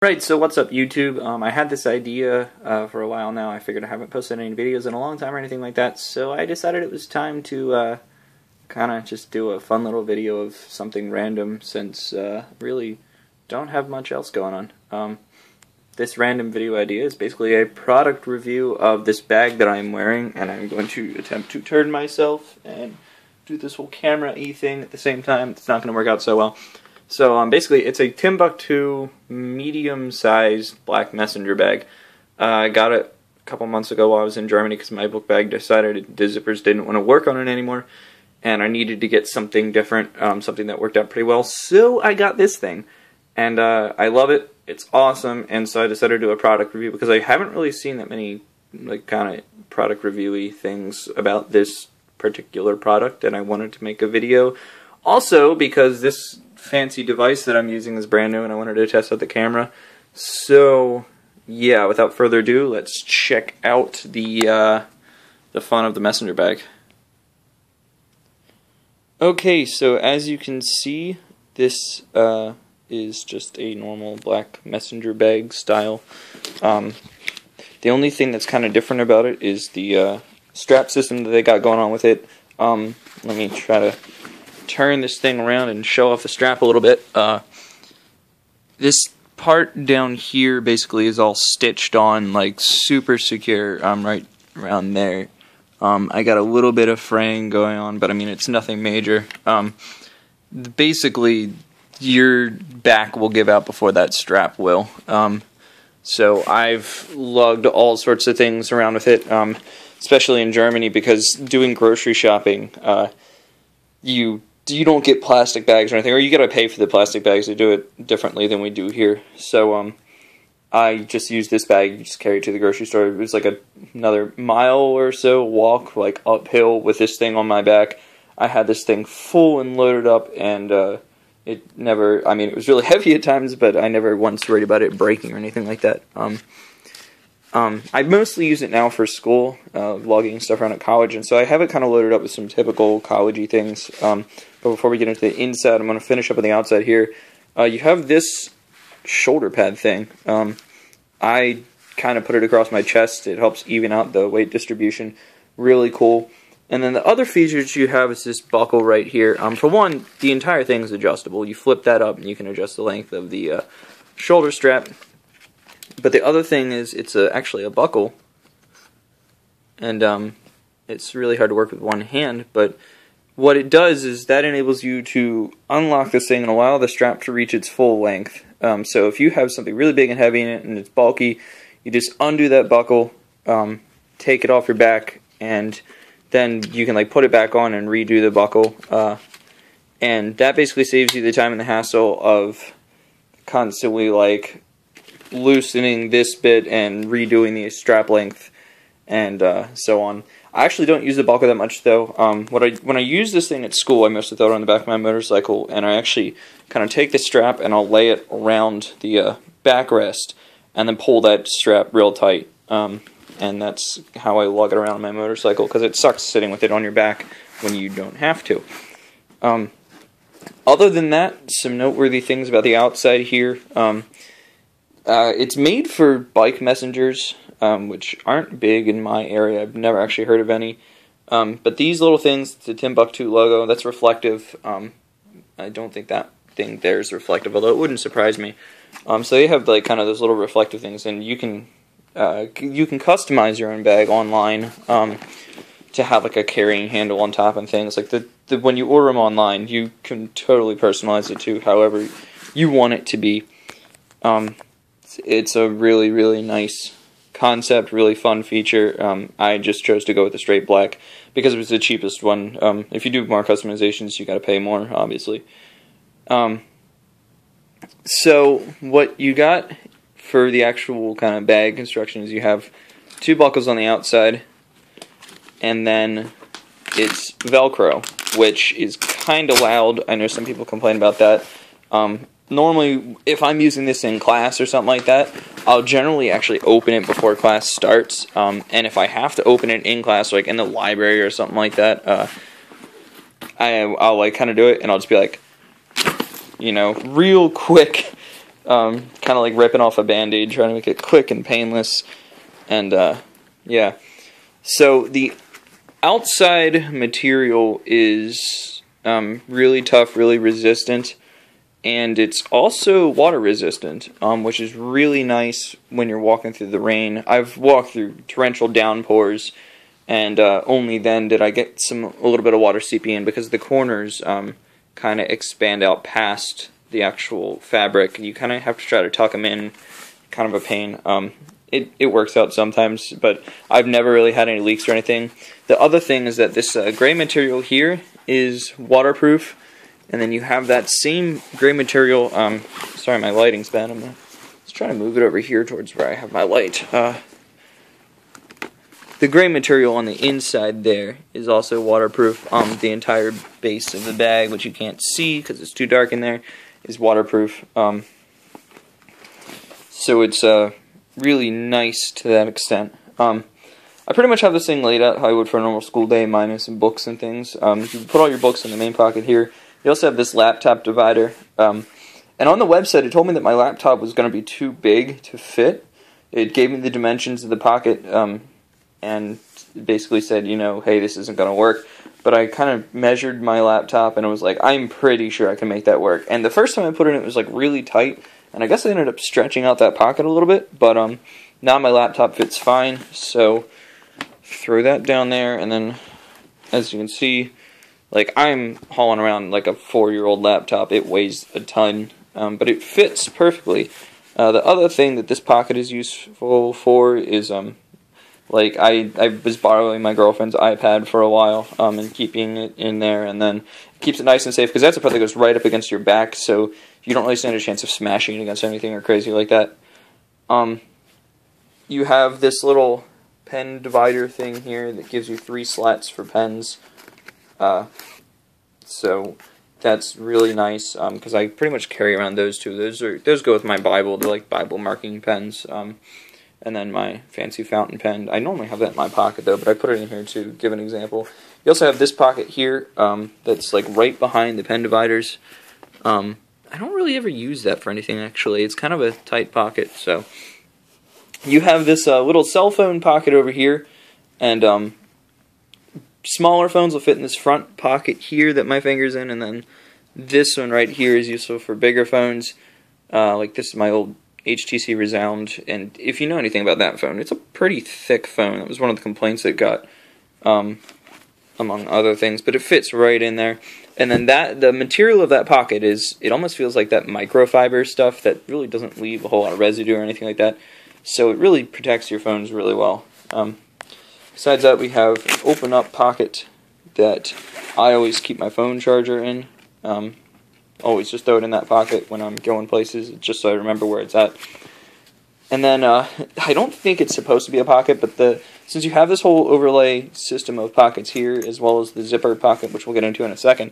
Right, so what's up YouTube? I had this idea for a while now. I figured I haven't posted any videos in a long time or anything like that, so I decided it was time to kind of just do a fun little video of something random since really don't have much else going on. This random video idea is basically a product review of this bag that I'm wearing, and I'm going to attempt to turn myself and do this whole camera-y thing at the same time. It's not going to work out so well. So basically, it's a Timbuk medium-sized black messenger bag. I got it a couple months ago while I was in Germany because my book bag decided the zippers didn't want to work on it anymore, and I needed to get something different, something that worked out pretty well. So I got this thing, and I love it. It's awesome, and so I decided to do a product review because I haven't really seen that many kind of product review-y things about this particular product, and I wanted to make a video. Also, because this fancy device that I'm using is brand new and I wanted to test out the camera. So, yeah, without further ado, let's check out the fun of the messenger bag. Okay, so as you can see, this is just a normal black messenger bag style. The only thing that's kind of different about it is the strap system that they got going on with it. Let me try to turn this thing around and show off the strap a little bit. This part down here basically is all stitched on, like, super secure, right around there. I got a little bit of fraying going on, but I mean, it's nothing major. Basically, your back will give out before that strap will. So I've lugged all sorts of things around with it, especially in Germany, because doing grocery shopping, you don't get plastic bags or anything, or you gotta pay for the plastic bags. They do it differently than we do here. So I just use this bag. You just carry it to the grocery store. It was like another mile or so walk, like uphill, with this thing on my back. I had this thing full and loaded up, and it never, I mean, it was really heavy at times, but I never once worried about it breaking or anything like that. I mostly use it now for school, lugging stuff around at college, and so I have it kind of loaded up with some typical college-y things. But before we get into the inside, I'm going to finish up on the outside here. You have this shoulder pad thing. I kind of put it across my chest. It helps even out the weight distribution. Really cool. And then the other features you have is this buckle right here. For one, the entire thing is adjustable. You flip that up and you can adjust the length of the shoulder strap. But the other thing is it's actually a buckle, and it's really hard to work with one hand, but what it does is that enables you to unlock this thing and allow the strap to reach its full length. So if you have something really big and heavy in it and it's bulky, you just undo that buckle, take it off your back, and then you can put it back on and redo the buckle. And that basically saves you the time and the hassle of constantly loosening this bit and redoing the strap length and so on. I actually don't use the buckle that much though. When I use this thing at school, I mostly throw it on the back of my motorcycle, and I actually kind of take the strap and I'll lay it around the backrest and then pull that strap real tight. And that's how I lug it around on my motorcycle, because it sucks sitting with it on your back when you don't have to. Other than that, some noteworthy things about the outside here. It's made for bike messengers, which aren't big in my area. I've never actually heard of any. But these little things, the Timbuk logo, that's reflective. I don't think that thing there is reflective, although it wouldn't surprise me. So they have kind of those little reflective things, and you can customize your own bag online to have a carrying handle on top and things. When you order them online, you can totally personalize it to however you want it to be. It's a really, really nice concept, really fun feature. I just chose to go with the straight black because it was the cheapest one. If you do more customizations, you gotta pay more, obviously. So what you got for the actual kind of bag construction is you have two buckles on the outside, and then it's Velcro, which is kind of loud. I know some people complain about that. Normally, if I'm using this in class or something like that, I'll generally actually open it before class starts. And if I have to open it in class, like in the library or something like that, I'll kind of do it, and I'll just be real quick kind of like ripping off a band-aid, trying to make it quick and painless. And yeah, so the outside material is really tough, really resistant, and it's also water resistant, which is really nice when you're walking through the rain. I've walked through torrential downpours, and only then did I get a little bit of water seeping in, because the corners kind of expand out past the actual fabric. You kind of have to try to tuck them in, kind of a pain. It works out sometimes, but I've never really had any leaks or anything. The other thing is that this gray material here is waterproof, and then you have that same gray material. Sorry, my lighting's bad. Let's try to move it over here towards where I have my light. The gray material on the inside there is also waterproof. The entire base of the bag, which you can't see because it's too dark in there, is waterproof. So it's really nice to that extent. I pretty much have this thing laid out how I would for a normal school day, minus some books and things. You put all your books in the main pocket here. You also have this laptop divider. And on the website, it told me that my laptop was going to be too big to fit. It gave me the dimensions of the pocket, and basically said, you know, hey, this isn't going to work. But I kind of measured my laptop, and it was like, I'm pretty sure I can make that work. And the first time I put it in, it was like really tight, and I guess I ended up stretching out that pocket a little bit. But now my laptop fits fine, so throw that down there, and then as you can see, like, I'm hauling around like a 4-year-old laptop. It weighs a ton, but it fits perfectly. The other thing that this pocket is useful for is like, I was borrowing my girlfriend's iPad for a while, and keeping it in there, and then it keeps it nice and safe, because that's a part that goes right up against your back, so you don't really stand a chance of smashing it against anything or crazy like that. You have this little pen divider thing here that gives you 3 slats for pens, so that's really nice, because I pretty much carry around those two. Those go with my Bible. They're like Bible marking pens. And then my fancy fountain pen. I normally have that in my pocket, though, but I put it in here to give an example. You also have this pocket here that's like right behind the pen dividers. I don't really ever use that for anything, actually. It's kind of a tight pocket. So you have this little cell phone pocket over here, and smaller phones will fit in this front pocket here that my finger's in, and then this one right here is useful for bigger phones. Like, this is my old HTC Resound, and if you know anything about that phone, it's a pretty thick phone. That was one of the complaints it got, among other things, but it fits right in there. And then the material of that pocket it almost feels like that microfiber stuff that really doesn't leave a whole lot of residue or anything like that, so it really protects your phones really well. Besides that, we have an open up pocket that I always keep my phone charger in. Always just throw it in that pocket when I'm going places, just so I remember where it's at. And then, I don't think it's supposed to be a pocket, but since you have this whole overlay system of pockets here, as well as the zipper pocket, which we'll get into in a second,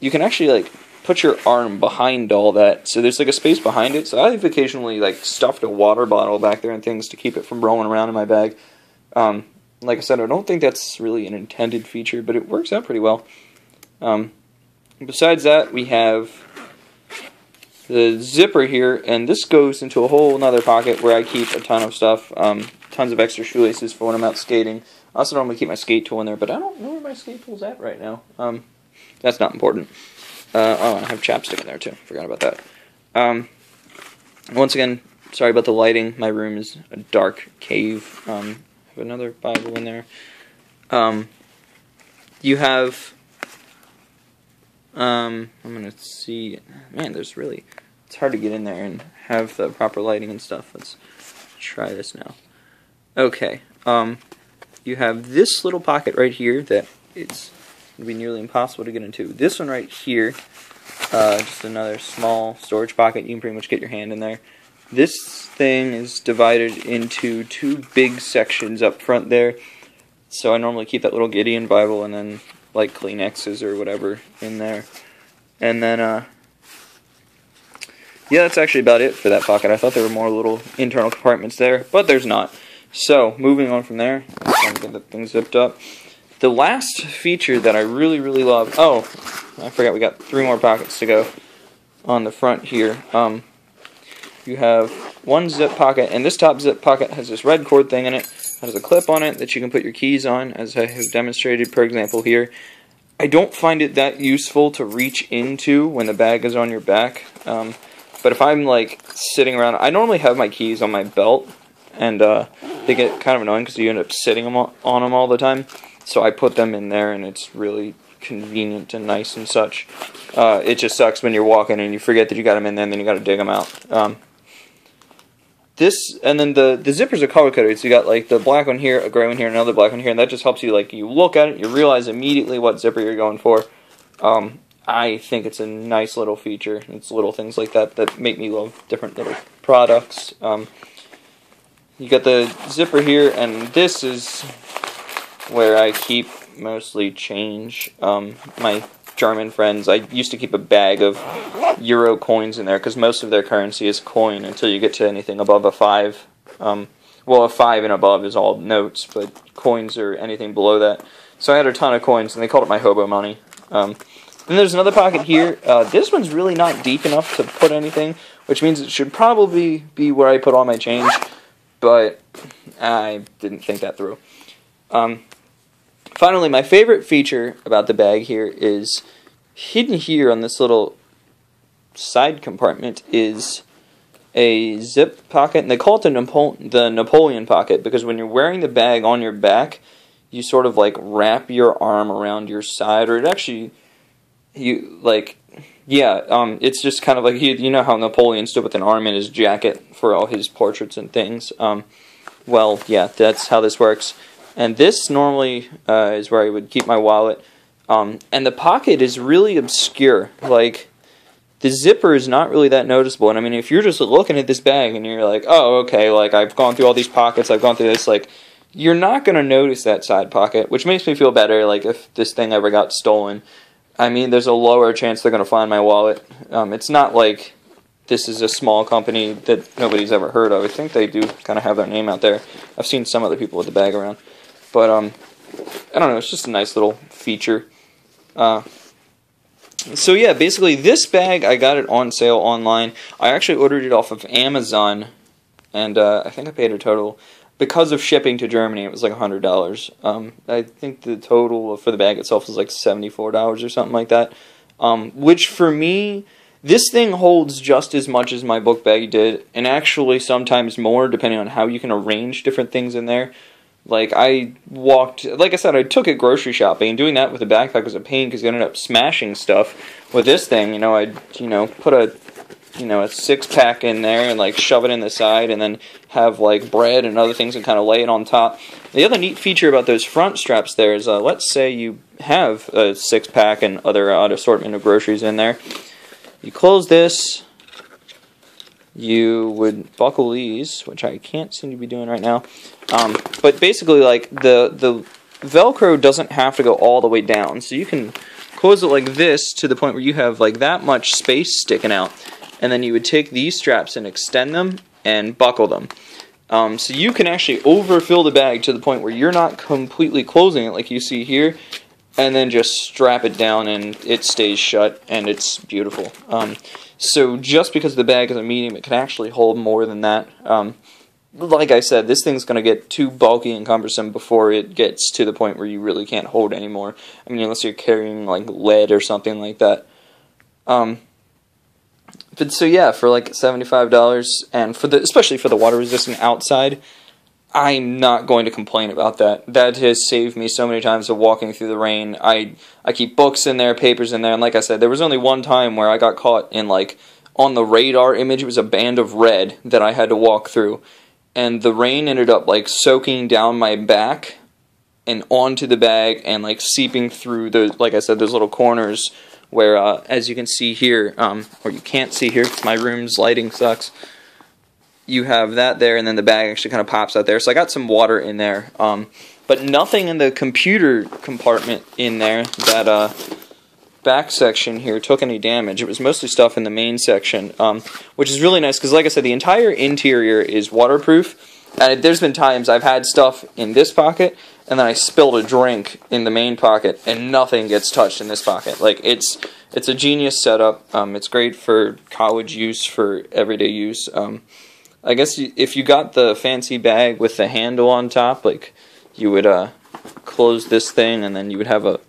you can actually, like, put your arm behind all that, so there's, like, a space behind it. So I've occasionally, like, stuffed a water bottle back there and things to keep it from rolling around in my bag. Like I said, I don't think that's really an intended feature, but it works out pretty well. Besides that, we have the zipper here, and this goes into a whole another pocket where I keep a ton of stuff, tons of extra shoelaces for when I'm out skating. I also normally keep my skate tool in there, but I don't know where my skate tool's at right now. That's not important. Oh, and I have chapstick in there too. Forgot about that. Once again, sorry about the lighting. My room is a dark cave. I have another Bible in there. You have... I'm gonna see, man, it's hard to get in there and have the proper lighting and stuff. Let's try this now. Okay, you have this little pocket right here that it's gonna be nearly impossible to get into. This one right here, just another small storage pocket. You can pretty much get your hand in there. This thing is divided into 2 big sections up front there. So I normally keep that little Gideon Bible and then like Kleenexes or whatever in there. And then, yeah, that's actually about it for that pocket. I thought there were more little internal compartments there, but there's not. So, moving on from there, I'm trying to get that thing zipped up. The last feature that I really, really love, oh, I forgot we got 3 more pockets to go on the front here. you have one zip pocket, and this top zip pocket has this red cord thing in it. It has a clip on it that you can put your keys on, as I have demonstrated, for example, here. I don't find it that useful to reach into when the bag is on your back, but if I'm like sitting around, I normally have my keys on my belt, and they get kind of annoying because you end up sitting on them all the time, so I put them in there, and it's really convenient and nice and such. It just sucks when you're walking and you forget that you got them in there, and then you got to dig them out. And then the zippers are color coded, so you got like the black one here, a gray one here, another black one here, and that just helps you, like, you look at it, you realize immediately what zipper you're going for. I think it's a nice little feature. It's little things like that that make me love different little products. You got the zipper here, and this is where I keep mostly change. My German friends, I used to keep a bag of euro coins in there because most of their currency is coin until you get to anything above a 5. Well, a 5 and above is all notes, but coins are anything below that. So I had a ton of coins, and they called it my hobo money. Then there's another pocket here. This one's really not deep enough to put anything, which means it should probably be where I put all my change, but I didn't think that through. Finally, my favorite feature about the bag here is hidden here on this little side compartment is a zip pocket, and they call it the Napoleon pocket because when you're wearing the bag on your back, you sort of like wrap your arm around your side, or it actually, it's just kind of like, you know how Napoleon stood with an arm in his jacket for all his portraits and things. Well, yeah, that's how this works. And this normally is where I would keep my wallet. And the pocket is really obscure. Like, the zipper is not really that noticeable. And I mean, if you're just looking at this bag and you're like, oh, okay, like, I've gone through all these pockets, I've gone through this, like, you're not going to notice that side pocket, which makes me feel better, like, if this thing ever got stolen. I mean, there's a lower chance they're going to find my wallet. It's not like this is a small company that nobody's ever heard of. I think they do kind of have their name out there. I've seen some other people with the bag around. But, I don't know, it's just a nice little feature. So yeah, basically this bag, I got it on sale online. I actually ordered it off of Amazon, and I think I paid a total, because of shipping to Germany, it was like $100. I think the total for the bag itself was like $74 or something like that. Which for me, this thing holds just as much as my book bag did, and actually sometimes more, depending on how you can arrange different things in there. Like, like I said, I took it grocery shopping, and doing that with a backpack was a pain because you ended up smashing stuff. With this thing, I'd, put a 6-pack in there and, like, shove it in the side and then have, like, bread and other things and kind of lay it on top. The other neat feature about those front straps there is, let's say you have a 6-pack and other odd assortment of groceries in there. You close this. You would buckle these, which I can't seem to be doing right now. But basically, like, the Velcro doesn't have to go all the way down. So you can close it like this to the point where you have, like, that much space sticking out. And then you would take these straps and extend them and buckle them. So you can actually overfill the bag to the point where you're not completely closing it like you see here. And then just strap it down and it stays shut and it's beautiful. So just because the bag is a medium, it can actually hold more than that. Like I said, this thing's going to get too bulky and cumbersome before it gets to the point where you really can't hold anymore. I mean, unless you're carrying, like, lead or something like that. But so yeah, for like $75, and especially for the water-resistant outside, I'm not going to complain about that. That has saved me so many times of walking through the rain. I keep books in there, papers in there, and like I said, there was only one time where I got caught in, like, on the radar image, it was a band of red that I had to walk through. And the rain ended up, like, soaking down my back and onto the bag and, like, seeping through those, like I said, those little corners where, as you can see here, or you can't see here because my room's lighting sucks, you have that there, and then the bag actually kind of pops out there. So I got some water in there, but nothing in the computer compartment in there, that back section here, took any damage. It was mostly stuff in the main section, which is really nice because, like I said, the entire interior is waterproof. And there's been times I've had stuff in this pocket, and then I spilled a drink in the main pocket, and nothing gets touched in this pocket. Like, it's it's a genius setup. It's great for college use, for everyday use. I guess if you got the fancy bag with the handle on top, like, you would close this thing, and then you would have a,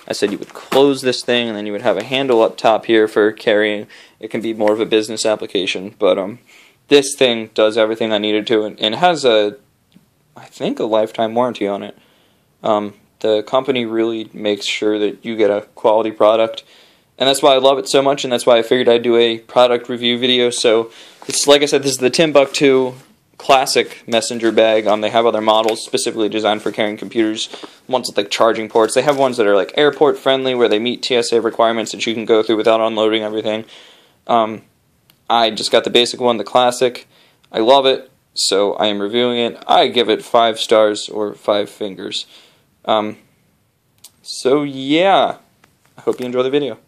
I said you would close this thing, and then you would have a handle up top here for carrying. It can be more of a business application, but this thing does everything I needed to, and it has I think a lifetime warranty on it. The company really makes sure that you get a quality product, and that's why I love it so much, and that's why I figured I'd do a product review video. So, it's like I said, this is the Timbuk 2 Classic messenger bag. They have other models specifically designed for carrying computers, ones with like charging ports. They have ones that are like airport friendly, where they meet TSA requirements that you can go through without unloading everything. I just got the basic one, the Classic. I love it, so I am reviewing it. I give it 5 stars, or 5 fingers. So yeah, I hope you enjoy the video.